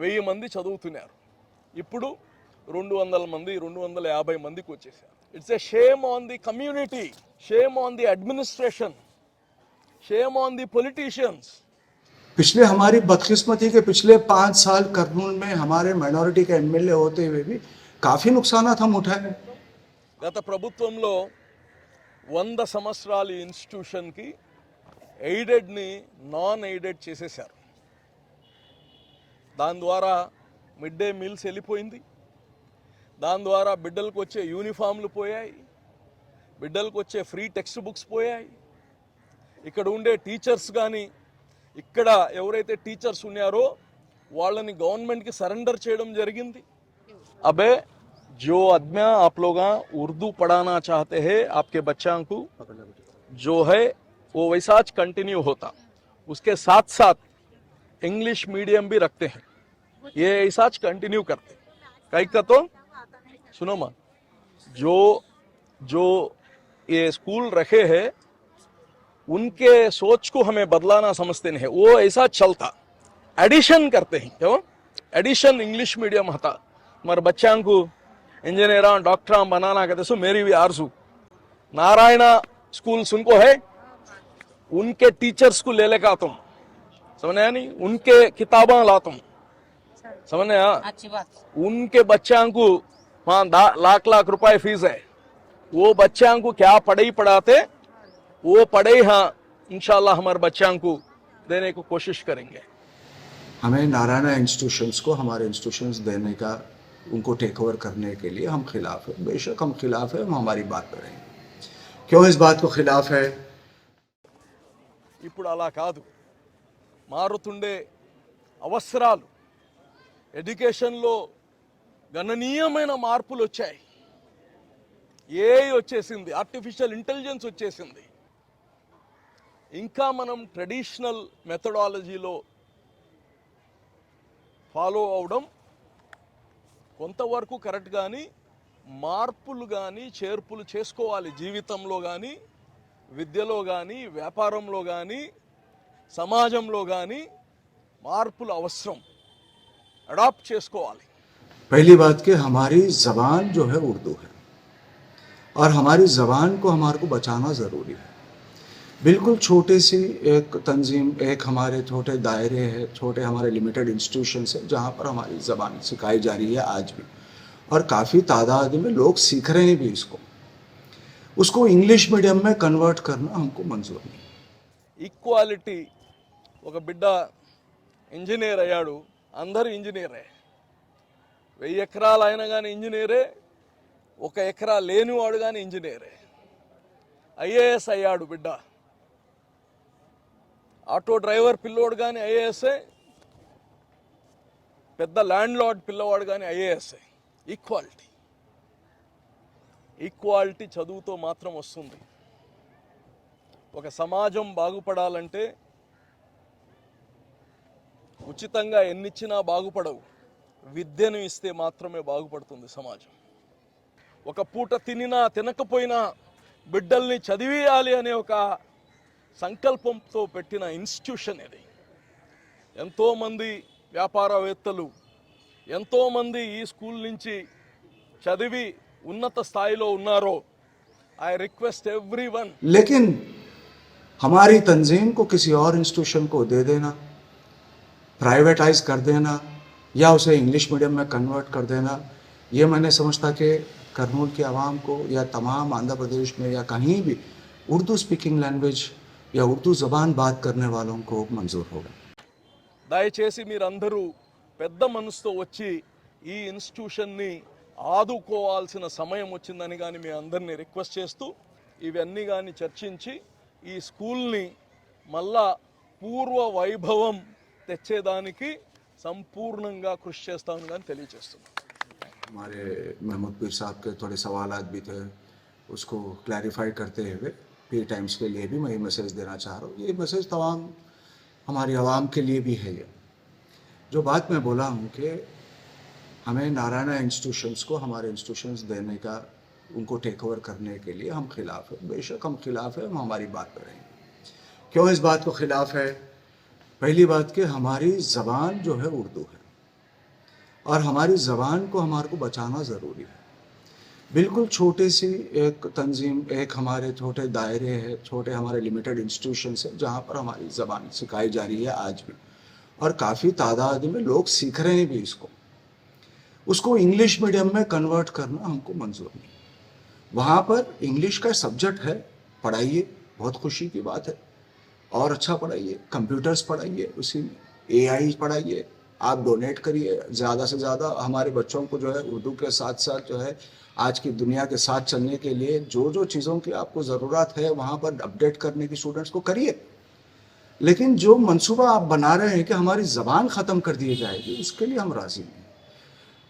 1000 మంది చదువుతున్నారు. ఇప్పుడు 200 మంది 250 మందికి వచ్చేసారు. It's a shame on the community, shame on the administration, shame on the politicians. पिछले हमारी बदकिस्मती के पिछले 5 साल कर्नूल में हमारे माइनॉरिटी के एमएलए होते हुए भी काफ़ी नुकसानात हम उठाए. గత ప్రభుత్వంలో 100 సంవత్సరాల ఇన్స్టిట్యూషన్కి ఎయిడెడ్ని నాన్ ఎయిడెడ్ చేసేశారు. దాని ద్వారా మిడ్ డే మీల్స్ వెళ్ళిపోయింది. దాని ద్వారా బిడ్డలకు వచ్చే యూనిఫామ్లు పోయాయి, బిడ్డలకు వచ్చే ఫ్రీ టెక్స్ట్ బుక్స్ పోయాయి. ఇక్కడ ఉండే టీచర్స్ కానీ, ఇక్కడ ఎవరైతే టీచర్స్ ఉన్నారో వాళ్ళని గవర్నమెంట్కి సరెండర్ చేయడం జరిగింది. అబే जो आदमी आप लोग उर्दू पढ़ाना चाहते हैं आपके बच्चों को जो है वो वैसा कंटिन्यू होता, उसके साथ साथ इंग्लिश मीडियम भी रखते हैं, ये ऐसा कंटिन्यू करते. कई का तो सुनो मां, जो जो ये स्कूल रखे हैं उनके सोच को हमें बदलाना समझते नहीं है, वो ऐसा चलता. एडिशन करते हैं, क्यों एडिशन इंग्लिश मीडियम था. हमारे बच्चों को इंजीनियर डॉक्टर बनाना कहते सो मेरी भी आरजू. नारायणा स्कूल उनको है, उनके टीचर्स को ले लेकर आता हूँ, समझे नहीं, उनके किताबें लाता हूँ, समझे. अच्छी बात. उनके बच्चों को वहाँ लाख रुपए फीस है, वो बच्चों को क्या पढ़ाई पढ़ाते वो पढ़ाई हाँ इंशाल्लाह हमारे बच्चों को देने को कोशिश करेंगे. हमें नारायणा इंस्टीट्यूशंस को हमारे इंस्टीट्यूशंस देने का, उनको टेक ओवर करने के लिए हम खिलाफ है. बेशक हम खिलाफ है, हम हमारी बात पर रहेंगे. क्यों इस बात को खिलाफ है? ఇప్పుడు అలా కాదు, మారుతుండే అవసరాలు, ఎడ్యుకేషన్లో గణనీయమైన మార్పులు వచ్చాయి. ఏఐ వచ్చేసింది, ఆర్టిఫిషియల్ ఇంటెలిజెన్స్ వచ్చేసింది. ఇంకా మనం ట్రెడిషనల్ మెథడాలజీలో ఫాలో అవడం కొంతవరకు కరెక్ట్, కానీ మార్పులు కానీ చేర్పులు చేసుకోవాలి. జీవితంలో కానీ, విద్యలో కానీ, వ్యాపారంలో కానీ, సమాజంలో కానీ మార్పులు అవసరం, అడాప్ట్ చేసుకోవాలి. पहली बात कि हमारी ज़बान जो है उर्दू है और हमारी ज़बान को हमारे को बचाना ज़रूरी है. बिल्कुल छोटे सी एक तंजीम, एक हमारे छोटे दायरे है, छोटे हमारे लिमिटेड इंस्टीट्यूशंस है जहाँ पर हमारी ज़बान सिखाई जा रही है आज भी, और काफ़ी तादाद में लोग सीख रहे हैं भी इसको. उसको इंग्लिश मीडियम में कन्वर्ट करना हमको मंजूर नहीं. ఈక్వాలిటీ, ఒక బిడ్డ ఇంజనీర్ అయ్యాడు, అందరూ ఇంజనీరే. 1000 ఎకరాలు అయినా కానీ ఇంజనీరే, 1 ఎకరా లేనివాడు కానీ ఇంజనీరే. ఐఏఎస్ అయ్యాడు బిడ్డ, ఆటో డ్రైవర్ పిల్లోడు కానీ ఐఏఎస్ఏ, పెద్ద ల్యాండ్ లార్డ్ పిల్లవాడు కానీ ఐఏఎస్ఏ. ఈక్వాలిటీ, ఈక్వాలిటీ చదువుతో మాత్రం వస్తుంది. ఒక సమాజం బాగుపడాలంటే ఉచితంగా ఎన్నిచ్చినా బాగుపడవు, విద్యను ఇస్తే మాత్రమే బాగుపడుతుంది సమాజం. ఒక పూట తినినా తినకపోయినా బిడ్డల్ని చదివేయాలి అనే ఒక సంకల్పంతో పెట్టిన ఇన్స్టిట్యూషన్ ఇది. ఎంతోమంది వ్యాపారవేత్తలు, ఎంతోమంది ఈ స్కూల్ నుంచి చదివి ఉన్నత స్థాయిలో ఉన్నారో. ఐ రిక్వెస్ట్ एवरीवन, लेकिन हमारी तंजीम को किसी और इंस्टीट्यूशन को दे देना, प्राइवेटाइज कर देना या उसे इंग्लिश मीडियम में कन्वर्ट कर देना, ये मैंने समझता कि करनूल की आवाम को या तमाम आंध्र प्रदेश में या कहीं भी उर्दू स्पीकिंग लैंग्वेज या उर्दू ज़बान बात करने वालों को मंजूर होगा. దయచేసి మీరందరూ పెద్ద మనసుతో వచ్చి ఈ ఇన్స్టిట్యూషన్ని ఆదుకోవాల్సిన సమయం వచ్చిందని కానీ మీ అందరినీ రిక్వెస్ట్ చేస్తూ, ఇవన్నీ కానీ చర్చించి ఈ స్కూల్ని మళ్ళా పూర్వ వైభవం తెచ్చేదానికి సంపూర్ణంగా కృషి చేస్తామని కానీ తెలియజేస్తున్నాం. हमारे महमूद पीर साहब के थोड़े सवालात भी थे, उसको क्लैरिफाई करते हुए पीर टाइम्स के लिए भी मैं ये मैसेज देना चाह रहा हूँ. ये मैसेज तमाम हमारी आवाम के लिए भी है. ये जो बात मैं बोला हूँ कि हमें नारायणा इंस्टीट्यूशंस को हमारे इंस्टीट्यूशंस देने का, उनको टेक ओवर करने के लिए हम खिलाफ है. बेशक हम खिलाफ है, हम हमारी बात पर रहेंगे. क्यों इस बात को खिलाफ है? पहली बात कि हमारी ज़बान जो है उर्दू है और हमारी ज़बान को हमारे को बचाना ज़रूरी है। बिल्कुल छोटी सी एक तंजीम, एक हमारे छोटे दायरे है, छोटे हमारे लिमिटेड इंस्टीट्यूशंस है जहाँ पर हमारी ज़बान सिखाई जा रही है आज भी, और काफ़ी तादाद में लोग सीख रहे हैं भी इसको। उसको इंग्लिश मीडियम में कन्वर्ट करना हमको मंजूर नहीं। वहाँ पर इंग्लिश का सब्जेक्ट है, पढ़ाइए, बहुत खुशी की बात है, और अच्छा पढ़ाइए, कंप्यूटर्स पढ़ाइए, उसी में एआई पढ़ाइए, आप डोनेट करिए ज़्यादा से ज़्यादा। हमारे बच्चों को जो है उर्दू के साथ साथ जो है आज की दुनिया के साथ चलने के लिए जो जो चीज़ों की आपको ज़रूरत है वहाँ पर अपडेट करने की स्टूडेंट्स को करिए। लेकिन जो मंसूबा आप बना रहे हैं कि हमारी ज़बान ख़त्म कर दी जाएगी, इसके लिए हम राज़ी नहीं।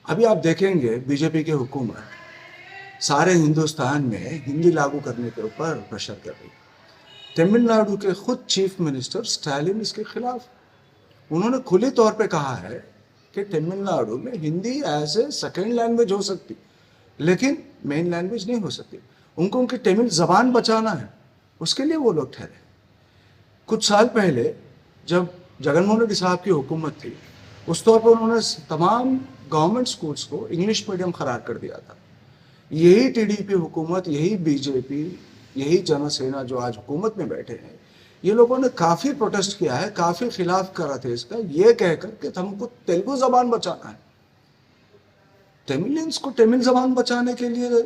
अभी आप देखेंगे बीजेपी की हुकूमत सारे हिंदुस्तान में हिंदी लागू करने के ऊपर प्रेशर कर रही है। तमिलनाडु के खुद चीफ मिनिस्टर स्टालिन इसके खिलाफ, उन्होंने खुले तौर पे कहा है कि तमिलनाडु में Hindi as a second language हो सकती, लेकिन मेन लैंग्वेज नहीं हो सकती। उनको उनकी तमिल ज़बान बचाना है, उसके लिए वो लोग ठहरे। कुछ साल पहले जब जगनमोहन रेड्डी साहब की हुकूमत थी, उस तौर पर उन्होंने तमाम गवर्नमेंट स्कूल्स को इंग्लिश मीडियम करार कर दिया था। यही टीडीपी हुकूमत, यही बीजेपी, यही जनसेना जो आज हुकूमत में बैठे हैं, ये लोगों ने काफ़ी प्रोटेस्ट किया है, काफ़ी खिलाफ करा थे इसका, ये कहकर कि हमको तेलुगु ज़बान बचाना है। तमिलियंस को तमिल ज़बान बचाने के लिए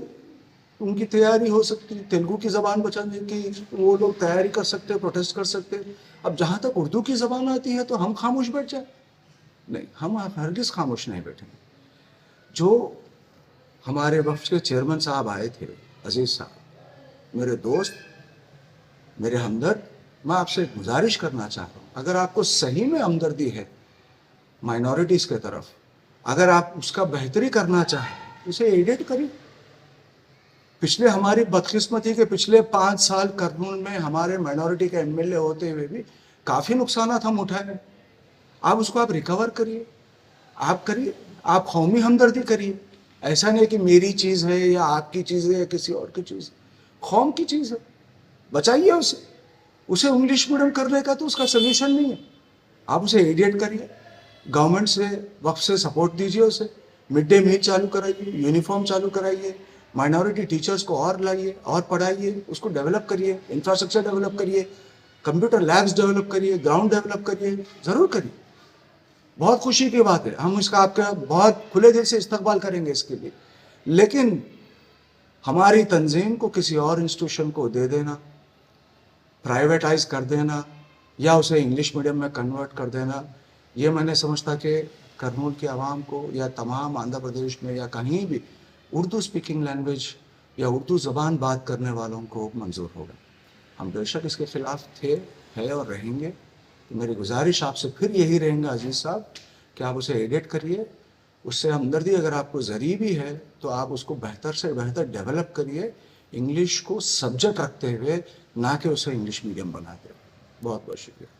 उनकी तैयारी हो सकती है, तेलुगु की ज़बान बचाने की वो लोग तैयारी कर सकते हैं, प्रोटेस्ट कर सकते हैं। अब जहाँ तक उर्दू की ज़बान आती है तो हम खामोश बैठ जाए? नहीं, हम हरगिज़ खामोश नहीं बैठेंगे। जो हमारे वफ्द के चेयरमैन साहब आए थे, अजीज़ साहब, मेरे दोस्त, मेरे हमदर्द, मैं आपसे एक गुजारिश करना चाहता हूँ, अगर आपको सही में हमदर्दी है माइनॉरिटीज़ के तरफ, अगर आप उसका बेहतरी करना चाहें, उसे एडिट करिए। पिछले हमारी बदकिस्मती के पिछले 5 साल कर्नूल में हमारे माइनॉरिटी के एमएलए होते हुए भी काफ़ी नुकसानात हम उठाए। आप उसको आप रिकवर करिए, आप करिए, आप कौमी हमदर्दी करिए। ऐसा नहीं कि मेरी चीज़ है या आपकी चीज़ है या किसी और की चीज़, कौम की चीज़ है, बचाइए उसे। उसे इंग्लिश मीडियम करने का तो उसका सोल्यूशन नहीं है, आप उसे एडिट करिए, गवर्नमेंट से वक्त से सपोर्ट दीजिए, उसे मिड डे मील चालू कराइए, यूनिफॉर्म चालू कराइए, माइनॉरिटी टीचर्स को और लाइए और पढ़ाइए, उसको डेवलप करिए, इंफ्रास्ट्रक्चर डेवलप करिए, कंप्यूटर लैब्स डेवलप करिए, ग्राउंड डेवलप करिए, ज़रूर करिए। बहुत खुशी की बात है, हम इसका आपका बहुत खुले दिल से इस्तकबाल करेंगे इसके लिए। लेकिन हमारी तंजीम को किसी और इंस्टीट्यूशन को दे देना, प्राइवेटाइज कर देना या उसे इंग्लिश मीडियम में कन्वर्ट कर देना, ये मैंने समझता कि करनूल के आवाम को या तमाम आंध्र प्रदेश में या कहीं भी उर्दू स्पीकिंग लैंग्वेज या उर्दू ज़बान बात करने वालों को मंजूर होगा। हम बेशक इसके ख़िलाफ़ थे, है और रहेंगे। तो मेरी गुजारिश आपसे फिर यही रहेगा अजीज़ साहब कि आप उसे एडिट करिए, उससे हमदर्दी अगर आपको ज़री भी है तो आप उसको बेहतर से बेहतर डेवलप करिए, इंग्लिश को सब्जेक्ट रखते हुए, ना कि उसे इंग्लिश मीडियम बनाते हुए। बहुत बहुत शुक्रिया।